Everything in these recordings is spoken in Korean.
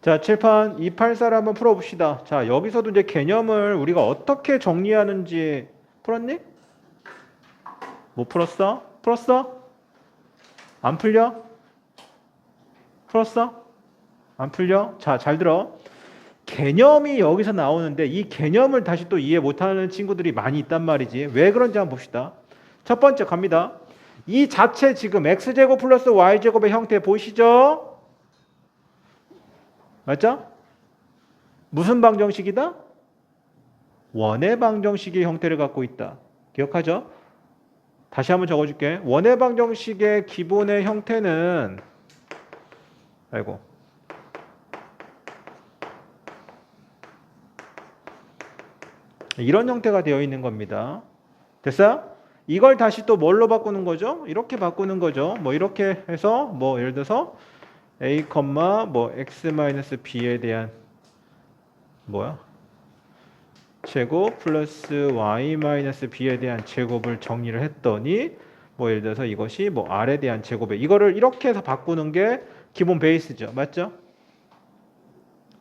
자, 칠판 284를 한번 풀어봅시다. 자, 여기서도 이제 개념을 우리가 어떻게 정리하는지 풀었니? 못 풀었어? 풀었어? 안 풀려? 풀었어? 안 풀려? 자, 잘 들어. 개념이 여기서 나오는데 이 개념을 다시 또 이해 못하는 친구들이 많이 있단 말이지. 왜 그런지 한번 봅시다. 첫 번째 갑니다. 이 자체 지금 x제곱 플러스 y제곱의 형태 보이시죠? 맞죠? 무슨 방정식이다? 원의 방정식의 형태를 갖고 있다. 기억하죠? 다시 한번 적어줄게. 원의 방정식의 기본의 형태는 이런 형태가 되어 있는 겁니다. 됐어요? 이걸 다시 또 뭘로 바꾸는 거죠? 이렇게 바꾸는 거죠. 뭐 이렇게 해서 뭐 예를 들어서 a, 뭐 x-b에 대한 뭐야? 제곱 플러스 y-b에 대한 제곱을 정리를 했더니 뭐 예를 들어서 이것이 뭐 r에 대한 제곱에 이거를 이렇게 해서 바꾸는 게 기본 베이스죠. 맞죠?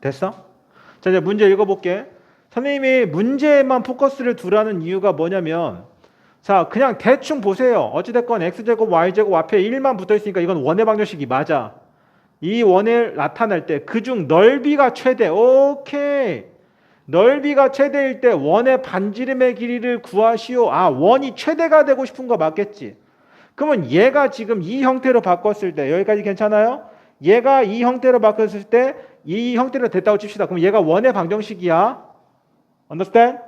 됐어? 자, 이제 문제 읽어볼게. 선생님이 문제에만 포커스를 두라는 이유가 뭐냐면 자, 그냥 대충 보세요. 어찌됐건 x제곱 y제곱 앞에 1만 붙어있으니까 이건 원의 방정식이 맞아. 이 원을 나타낼 때 그중 넓이가 최대. 오케이. 넓이가 최대일 때 원의 반지름의 길이를 구하시오. 아, 원이 최대가 되고 싶은 거 맞겠지? 그러면 얘가 지금 이 형태로 바꿨을 때 여기까지 괜찮아요? 얘가 이 형태로 바꿨을 때 이 형태로 됐다고 칩시다. 그럼 얘가 원의 방정식이야. Understand?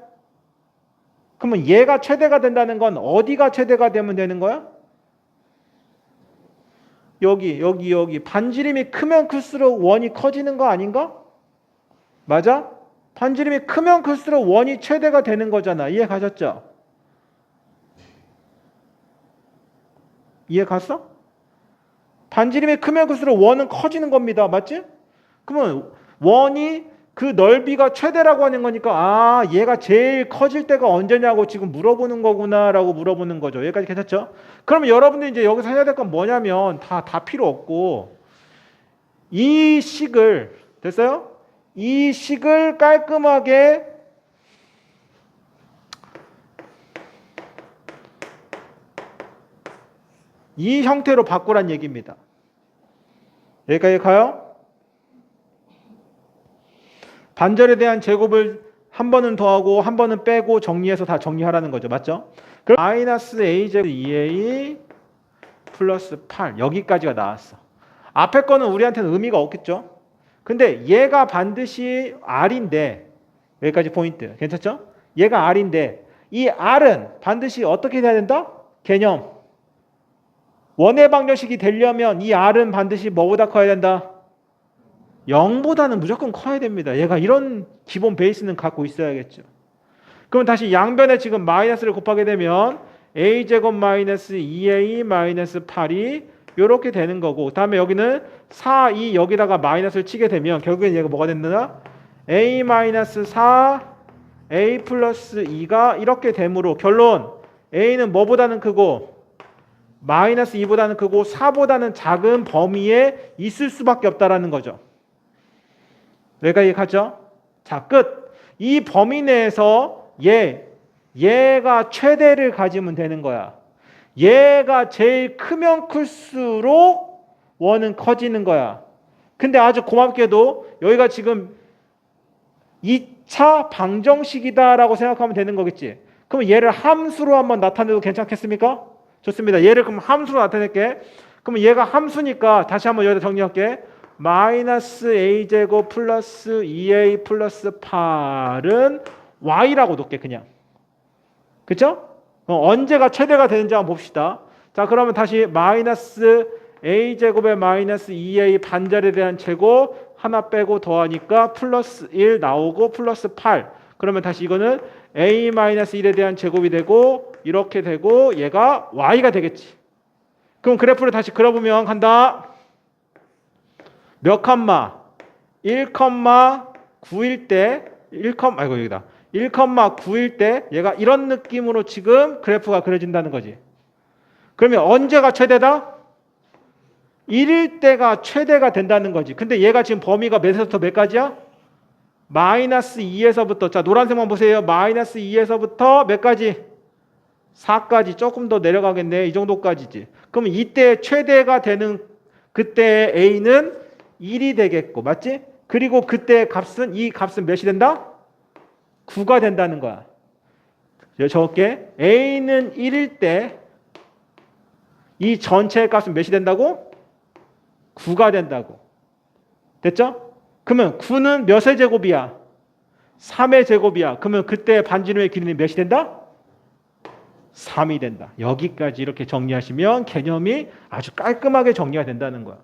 그러면 얘가 최대가 된다는 건 어디가 최대가 되면 되는 거야? 여기. 반지름이 크면 클수록 원이 커지는 거 아닌가? 맞아? 반지름이 크면 클수록 원이 최대가 되는 거잖아. 이해 가셨죠? 이해 갔어? 반지름이 크면 클수록 원은 커지는 겁니다. 맞지? 그러면 원이 그 넓이가 최대라고 하는 거니까 아, 얘가 제일 커질 때가 언제냐고 지금 물어보는 거구나라고 물어보는 거죠. 여기까지 괜찮죠? 그러면 여러분들이 이제 여기서 해야 될 건 뭐냐면 다 필요 없고 이 식을 됐어요? 이 식을 깔끔하게 이 형태로 바꾸란 얘기입니다. 여기까지 가요? 반절에 대한 제곱을 한 번은 더하고 한 번은 빼고 정리해서 다 정리하라는 거죠. 맞죠? 그럼 마이너스 a제곱 2a 플러스 8 여기까지가 나왔어. 앞에 거는 우리한테는 의미가 없겠죠? 근데 얘가 반드시 r인데 여기까지 포인트. 괜찮죠? 얘가 r인데 이 r은 반드시 어떻게 돼야 된다? 개념. 원의 방정식이 되려면 이 r은 반드시 뭐보다 커야 된다? 0보다는 무조건 커야 됩니다. 얘가 이런 기본 베이스는 갖고 있어야겠죠. 그럼 다시 양변에 지금 마이너스를 곱하게 되면 a제곱 마이너스 2a 마이너스 8이 이렇게 되는 거고 다음에 여기는 4, 2 여기다가 마이너스를 치게 되면 결국엔 얘가 뭐가 됐느냐? a 마이너스 4 a 플러스 2가 이렇게 되므로 결론 a는 뭐보다는 크고 마이너스 2보다는 크고 4보다는 작은 범위에 있을 수밖에 없다라는 거죠. 여기까지 갔죠? 자, 끝. 이 범위 내에서 얘가 최대를 가지면 되는 거야. 얘가 제일 크면 클수록 원은 커지는 거야. 근데 아주 고맙게도 여기가 지금 2차 방정식이다라고 생각하면 되는 거겠지. 그럼 얘를 함수로 한번 나타내도 괜찮겠습니까? 좋습니다. 얘를 그럼 함수로 나타낼게. 그러면 얘가 함수니까 다시 한번 여기다 정리할게. 마이너스 a제곱 플러스 2a 플러스 8은 y라고 놓을게 그냥. 그쵸? 언제가 최대가 되는지 한번 봅시다. 자, 그러면 다시 마이너스 a제곱에 마이너스 2a 반절에 대한 제곱 하나 빼고 더하니까 플러스 1 나오고 플러스 8. 그러면 다시 이거는 a 마이너스 1에 대한 제곱이 되고 이렇게 되고 얘가 y가 되겠지. 그럼 그래프를 다시 그려보면 간다. 몇 컴마? 1,9일 때 1,9일 때 얘가 이런 느낌으로 지금 그래프가 그려진다는 거지. 그러면 언제가 최대다? 1일 때가 최대가 된다는 거지. 근데 얘가 지금 범위가 몇에서부터 몇 가지야? 마이너스 2에서부터, 자 노란색만 보세요. 마이너스 2에서부터 몇 가지? 4까지. 조금 더 내려가겠네. 이 정도까지지. 그러면 이때 최대가 되는 그때 A는 1이 되겠고, 맞지? 그리고 그때 값은, 이 값은 몇이 된다? 9가 된다는 거야. 적을게. A는 1일 때 이 전체의 값은 몇이 된다고? 9가 된다고. 됐죠? 그러면 9는 몇의 제곱이야? 3의 제곱이야. 그러면 그때 반지름의 길이는 몇이 된다? 3이 된다. 여기까지 이렇게 정리하시면 개념이 아주 깔끔하게 정리가 된다는 거야.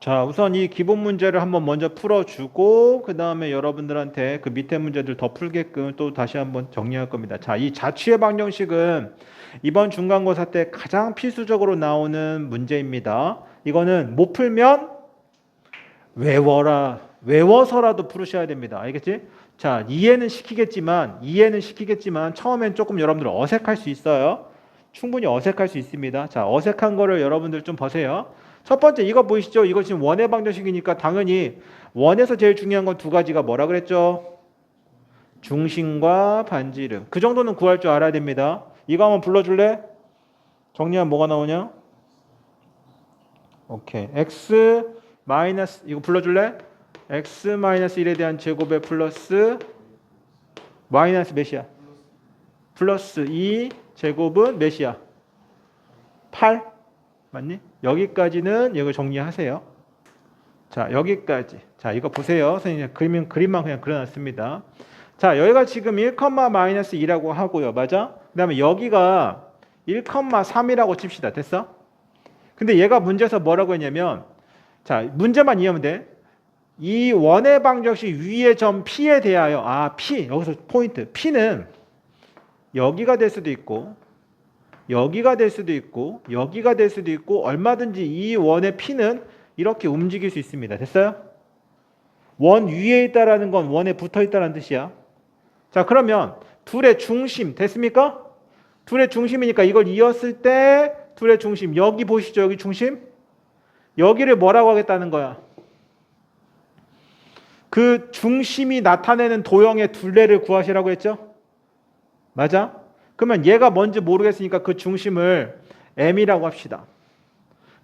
자, 우선 이 기본 문제를 한번 먼저 풀어주고 그 다음에 여러분들한테 그 밑에 문제들 더 풀게끔 또 다시 한번 정리할 겁니다. 자, 이 자취의 방정식은 이번 중간고사 때 가장 필수적으로 나오는 문제입니다. 이거는 못 풀면 외워서라도 풀으셔야 됩니다. 알겠지? 자, 이해는 시키겠지만 처음엔 조금 여러분들 어색할 수 있어요. 충분히 어색할 수 있습니다. 자, 어색한 거를 여러분들 좀 보세요. 첫 번째 이거 보이시죠? 이거 지금 원의 방정식이니까 당연히 원에서 제일 중요한 건 두 가지가 뭐라 그랬죠? 중심과 반지름. 그 정도는 구할 줄 알아야 됩니다. 이거 한번 불러줄래? 정리하면 뭐가 나오냐? 오케이. x 마이너스 이거 불러줄래? x 마이너스 1에 대한 제곱에 플러스 마이너스 몇이야? 플러스 2 제곱은 몇이야? 8 맞니? 여기까지는 이거 정리하세요. 자, 여기까지. 자, 이거 보세요. 선생님 그림만 그냥 그려놨습니다. 자, 여기가 지금 1, 마이너스 2라고 하고요. 맞아? 그 다음에 여기가 1,3이라고 칩시다. 됐어? 근데 얘가 문제에서 뭐라고 했냐면, 자, 문제만 이해하면 돼. 이 원의 방정식 위의 점 P에 대하여, P, 여기서 포인트. P는 여기가 될 수도 있고, 여기가 될 수도 있고, 여기가 될 수도 있고, 얼마든지 이 원의 P는 이렇게 움직일 수 있습니다. 됐어요? 원 위에 있다라는 건 원에 붙어 있다는 뜻이야. 자, 그러면 둘의 중심 됐습니까? 둘의 중심이니까 이걸 이었을 때 둘의 중심 여기 보시죠. 여기 중심. 여기를 뭐라고 하겠다는 거야? 그 중심이 나타내는 도형의 둘레를 구하시라고 했죠? 맞아? 그러면 얘가 뭔지 모르겠으니까 그 중심을 M이라고 합시다.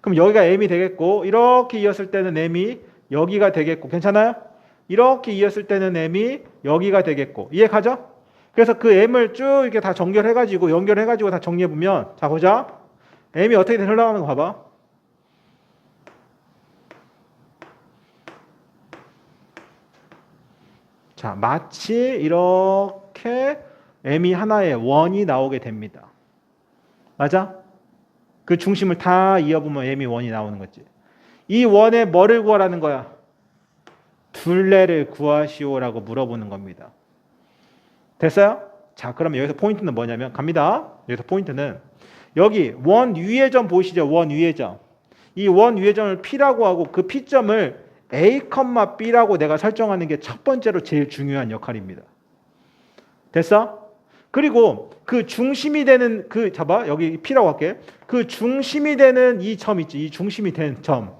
그럼 여기가 M이 되겠고 이렇게 이었을 때는 M이 여기가 되겠고 괜찮아요? 이렇게 이었을 때는 M이 여기가 되겠고 이해 가죠? 그래서 그 M을 쭉 이렇게 다 연결해가지고 다 정리해보면 자 보자. M이 어떻게 흘러가는 거 봐봐. 자, 마치 이렇게 M이 하나의 원이 나오게 됩니다. 맞아? 그 중심을 다 이어보면 M이 원이 나오는 거지. 이 원에 뭐를 구하라는 거야? 둘레를 구하시오라고 물어보는 겁니다. 됐어요? 자, 그러면 여기서 포인트는 뭐냐면 갑니다. 여기서 포인트는 여기 원 위의 점 보이시죠? 원 위의 점. 이 원 위의 점을 P라고 하고 그 P점을 A, B라고 내가 설정하는 게 첫 번째로 제일 중요한 역할입니다. 됐어? 그리고 그 중심이 되는 여기 P라고 할게. 그 중심이 되는 이 점 있지. 이 중심이 된 점.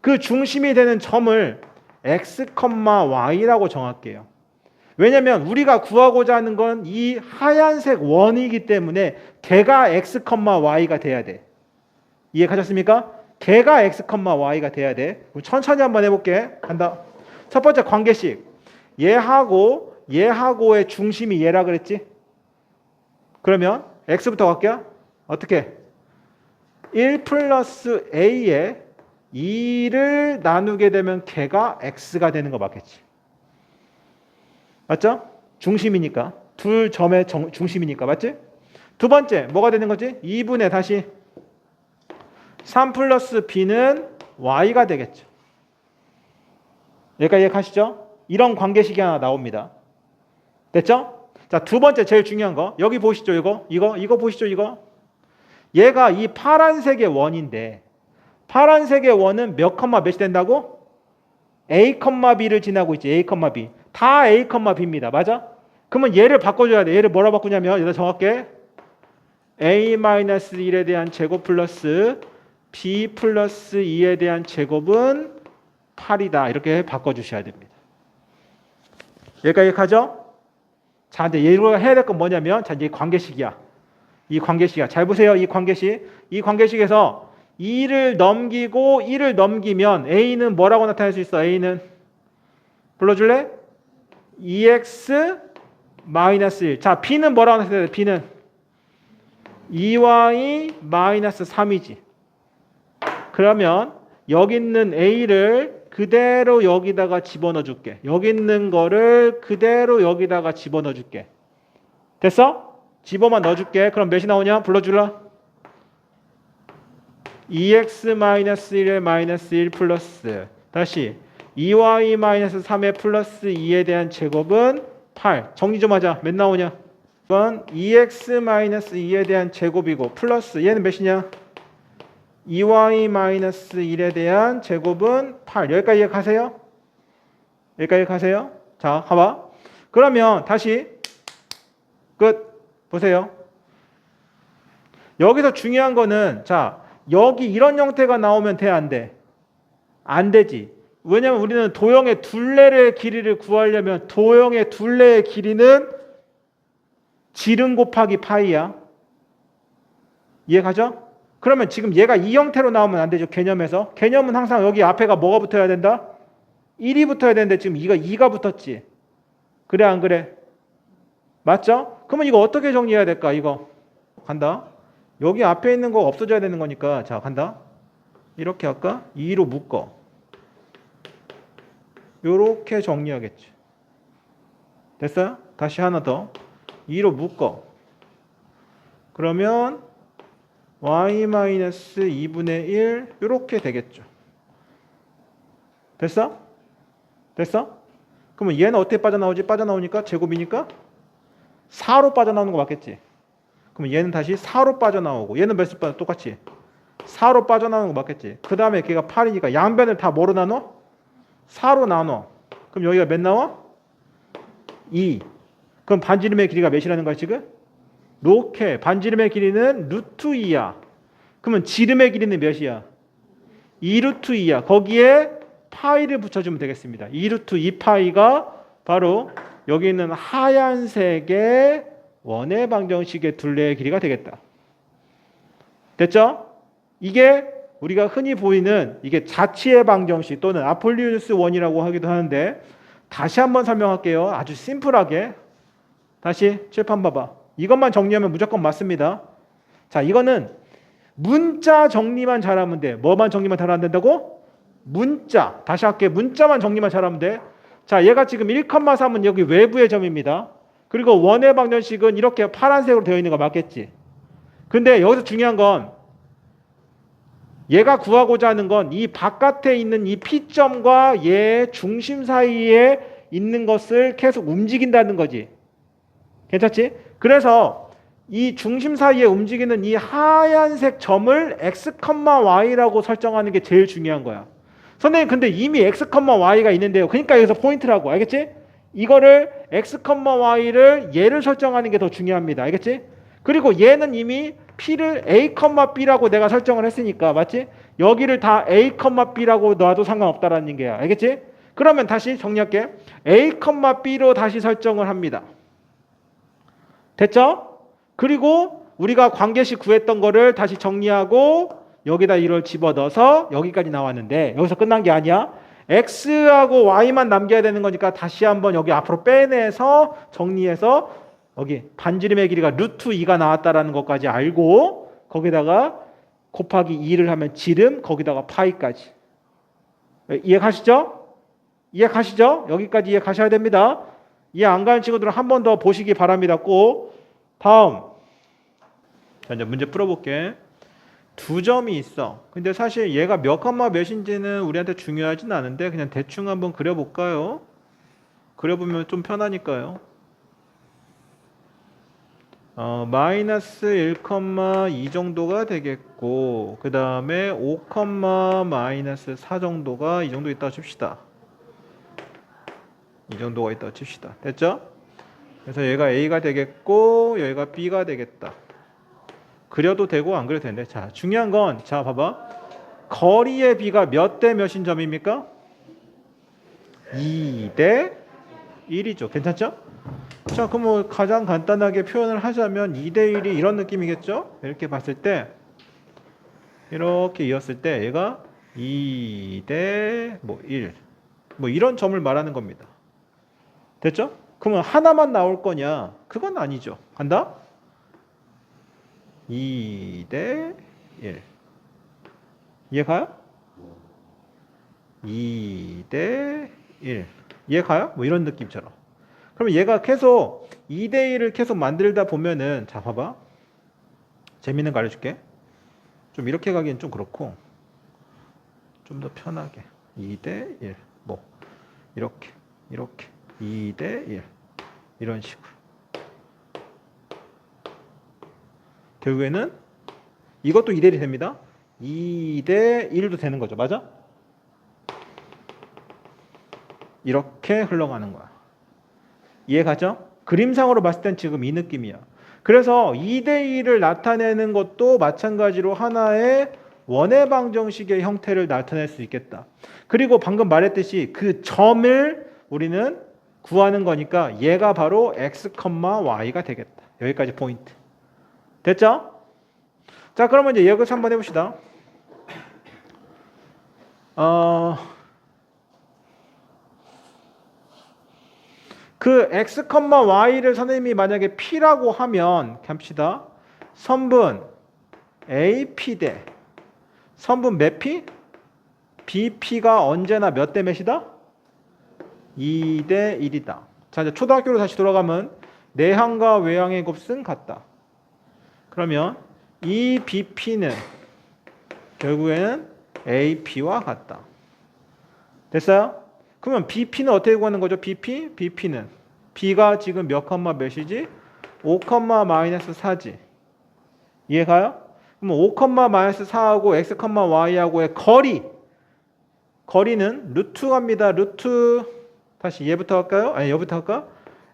그 중심이 되는 점을 X, Y라고 정할게요. 왜냐면 우리가 구하고자 하는 건 이 하얀색 원이기 때문에 걔가 X, Y가 돼야 돼. 이해 가셨습니까? 걔가 X, Y가 돼야 돼. 천천히 한번 해볼게. 간다. 첫 번째 관계식. 얘하고의 중심이 얘라 그랬지? 그러면 X부터 갈게요. 어떻게? 1 플러스 A에 2를 나누게 되면 걔가 X가 되는 거 맞겠지? 맞죠? 중심이니까. 둘 점의 중심이니까. 맞지? 두 번째 뭐가 되는 거지? 2분의 다시 3 플러스 B는 Y가 되겠죠. 여기까지 이해하시죠? 이런 관계식이 하나 나옵니다. 됐죠? 자, 두 번째 제일 중요한 거. 여기 보시죠. 이거 보시죠. 이거. 얘가 이 파란색의 원인데 파란색의 원은 몇 몇이 된다고? A, B를 지나고 있지. A, B. 다 A, B입니다. 맞아? 그러면 얘를 바꿔줘야 돼. 얘를 뭐라 바꾸냐면 얘를 정할게. A-1에 대한 제곱 플러스 b 플러스 2에 대한 제곱은 8이다. 이렇게 바꿔주셔야 됩니다. 여기까지 가죠? 자, 근데 얘가 해야 될 건 뭐냐면, 자, 이제 관계식이야. 이 관계식이야. 잘 보세요. 이 관계식. 이 관계식에서 2를 넘기고 1을 넘기면 A는 뭐라고 나타낼 수 있어? A는 불러줄래? 2x 마이너스 1. 자, B는 뭐라고 나타내야 돼? B는 2y 마이너스 3이지. 그러면 여기 있는 A를 그대로 여기다가 집어넣어 줄게. 여기 있는 거를 그대로 여기다가 집어넣어 줄게. 됐어? 집어만 넣어줄게. 그럼 몇이 나오냐? 불러줄라. 2x-1의 마이너스 1 플러스 다시 2y-3의 플러스 2에 대한 제곱은 8. 정리 좀 하자. 몇 나오냐? 이건 2x-2에 대한 제곱이고 플러스 얘는 몇이냐? 2y-1에 대한 제곱은 8. 여기까지 가세요? 여기까지 가세요? 자, 가봐. 그러면 다시 끝. 보세요. 여기서 중요한 거는 자, 여기 이런 형태가 나오면 돼, 안 돼? 안 되지. 왜냐면 우리는 도형의 둘레의 길이를 구하려면 도형의 둘레의 길이는 지름 곱하기 파이야. 이해가죠? 그러면 지금 얘가 이 형태로 나오면 안 되죠. 개념에서. 개념은 항상 여기 앞에가 뭐가 붙어야 된다? 1이 붙어야 되는데 지금 2가 붙었지. 그래 안 그래? 맞죠? 그러면 이거 어떻게 정리해야 될까? 이거 간다. 여기 앞에 있는 거 없어져야 되는 거니까 자 간다. 이렇게 할까? 2로 묶어. 요렇게 정리하겠지. 됐어요? 다시 하나 더. 2로 묶어. 그러면 y-2분의 1 요렇게 되겠죠. 됐어? 됐어? 그러면 얘는 어떻게 빠져나오지? 빠져나오니까 제곱이니까 4로 빠져나오는 거 맞겠지? 그럼 얘는 다시 4로 빠져나오고 얘는 몇으로 빠져? 똑같이 4로 빠져나오는 거 맞겠지? 그 다음에 걔가 8이니까 양변을 다 뭐로 나눠? 4로 나눠. 그럼 여기가 몇 나와? 2. 그럼 반지름의 길이가 몇이라는 거야 지금? 이렇게 반지름의 길이는 루트 2야. 그러면 지름의 길이는 몇이야? 2 루트 2야. 거기에 파이를 붙여주면 되겠습니다. 2 루트 2파이가 바로 여기 있는 하얀색의 원의 방정식의 둘레의 길이가 되겠다. 됐죠? 이게 우리가 흔히 보이는 이게 자치의 방정식 또는 아폴리누스 원이라고 하기도 하는데 다시 한번 설명할게요. 아주 심플하게. 다시 칠판 봐봐. 이것만 정리하면 무조건 맞습니다. 자, 이거는 문자 정리만 잘하면 돼. 뭐만 정리만 잘하면 된다고? 문자. 다시 할게. 문자만 정리만 잘하면 돼. 자, 얘가 지금 1,3은 여기 외부의 점입니다. 그리고 원의 방정식은 이렇게 파란색으로 되어 있는 거 맞겠지? 근데 여기서 중요한 건 얘가 구하고자 하는 건 이 바깥에 있는 이 P점과 얘의 중심 사이에 있는 것을 계속 움직인다는 거지. 괜찮지? 그래서 이 중심 사이에 움직이는 이 하얀색 점을 x, y라고 설정하는 게 제일 중요한 거야. 선생님 근데 이미 x, y가 있는데요. 그러니까 여기서 포인트라고. 알겠지? 이거를 x, y를 얘를 설정하는 게 더 중요합니다. 알겠지? 그리고 얘는 이미 p를 a, b라고 내가 설정을 했으니까 맞지? 여기를 다 a, b라고 놔도 상관없다라는 게야. 알겠지? 그러면 다시 정리할게. a, b로 다시 설정을 합니다. 됐죠? 그리고 우리가 관계식 구했던 거를 다시 정리하고 여기다 이걸 집어넣어서 여기까지 나왔는데 여기서 끝난 게 아니야. x하고 y만 남겨야 되는 거니까 다시 한번 여기 앞으로 빼내서 정리해서 여기 반지름의 길이가 루트 2가 나왔다라는 것까지 알고 거기다가 곱하기 2를 하면 지름 거기다가 파이까지. 이해가시죠? 이해가시죠? 여기까지 이해가셔야 됩니다. 이해 안 가는 친구들은 한 번 더 보시기 바랍니다. 꼭. 다음. 자, 이제 문제 풀어볼게. 두 점이 있어. 근데 사실 얘가 몇 컴마 몇인지는 우리한테 중요하진 않은데 그냥 대충 한번 그려볼까요? 그려보면 좀 편하니까요. 마이너스 1,2 정도가 되겠고 그 다음에 5, 마이너스 4 정도가 이 정도 있다고 칩시다. 이 정도가 있다고 칩시다. 됐죠? 그래서 얘가 A가 되겠고 여기가 B가 되겠다. 그려도 되고 안 그려도 되는데 자 중요한 건 자 봐봐. 거리의 비가 몇 대 몇인 점입니까? 2대 1이죠. 괜찮죠? 자, 그럼 뭐 가장 간단하게 표현을 하자면 2대 1이 이런 느낌이겠죠? 이렇게 봤을 때 이렇게 이었을 때 얘가 2대 뭐 1. 뭐 이런 점을 말하는 겁니다. 됐죠? 그러면 하나만 나올 거냐? 그건 아니죠. 간다? 2대 1. 이해 가요? 2대 1. 이해 가요? 뭐 이런 느낌처럼. 그러면 얘가 계속 2대 1을 계속 만들다 보면은, 자, 봐봐. 재밌는 거 알려줄게. 좀 이렇게 가기엔 좀 그렇고, 좀 더 편하게. 2대 1. 뭐, 이렇게, 2대 1. 이런 식으로. 결국에는 이것도 2대 1이 됩니다. 2대 1도 되는 거죠. 맞아? 이렇게 흘러가는 거야. 이해 가죠? 그림상으로 봤을 땐 지금 이 느낌이야. 그래서 2대 1을 나타내는 것도 마찬가지로 하나의 원의 방정식의 형태를 나타낼 수 있겠다. 그리고 방금 말했듯이 그 점을 우리는 구하는 거니까 얘가 바로 x, y가 되겠다. 여기까지 포인트. 됐죠? 자, 그러면 이제 여기서 한번 해봅시다. 그 x, y를 선생님이 만약에 p라고 하면 합시다. 선분 AP 대 선분 몇 p? BP가 언제나 몇 대 몇이다? 2대 1이다. 자, 이제 초등학교로 다시 돌아가면 내항과 외항의 곱은 같다. 그러면 이 BP는 결국에는 AP와 같다. 됐어요? 그러면 BP는 어떻게 구하는 거죠? BP는 B가 지금 몇 컴마 몇이지? 5 마이너스 4지. 이해가요? 그러면 5 마이너스 4하고 X Y하고의 거리는 루트 갑니다. 루트 다시 얘부터 할까요? 아니 여부터 할까?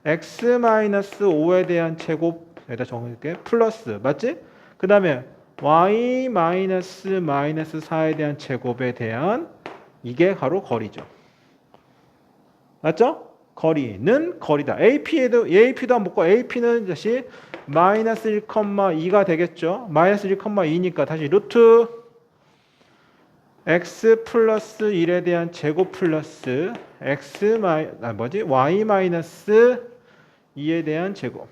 X 마이너스 5에 대한 제곱 여기다 적을게. 플러스 맞지? 그 다음에 Y 마이너스 4에 대한 제곱에 대한 이게 바로 거리죠. 맞죠? 거리는 거리다. AP도 한번 볼까? AP는 다시 마이너스 1,2가 되겠죠. 마이너스 1,2니까 다시 루트 x 플러스 1에 대한 제곱 플러스 y 마이너스 2에 대한 제곱.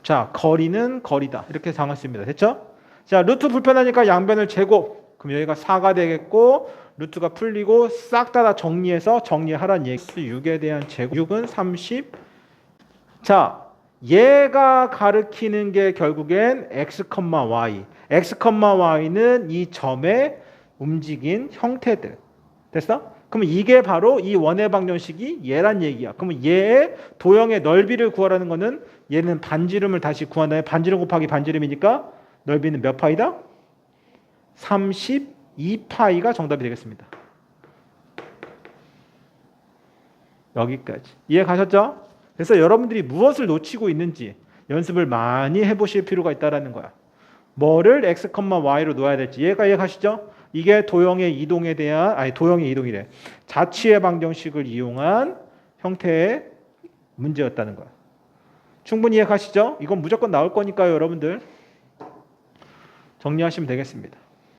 자, 거리는 거리다. 이렇게 정했습니다. 됐죠? 자, 루트 불편하니까 양변을 제곱. 그럼 여기가 4가 되겠고 루트가 풀리고 싹 다 정리해서 정리하라는 얘기. 6에 대한 제곱. 6은 30. 자, 얘가 가리키는 게 결국엔 x, y. x, y는 이 점의 움직인 형태들. 됐어? 그럼 이게 바로 이 원의 방정식이 얘란 얘기야. 그러면 얘의 도형의 넓이를 구하라는 거는 얘는 반지름을 다시 구한다면 반지름 곱하기 반지름이니까 넓이는 몇 파이다? 32파이가 정답이 되겠습니다. 여기까지. 이해 가셨죠? 그래서 여러분들이 무엇을 놓치고 있는지 연습을 많이 해보실 필요가 있다는 거야. 뭐를 x, y로 놓아야 될지 이해 가시죠? 이게 도형의 이동에 대한 도형의 이동이래. 자취의 방정식을 이용한 형태의 문제였다는 거야. 충분히 이해 가시죠? 이건 무조건 나올 거니까요, 여러분들. 정리하시면 되겠습니다.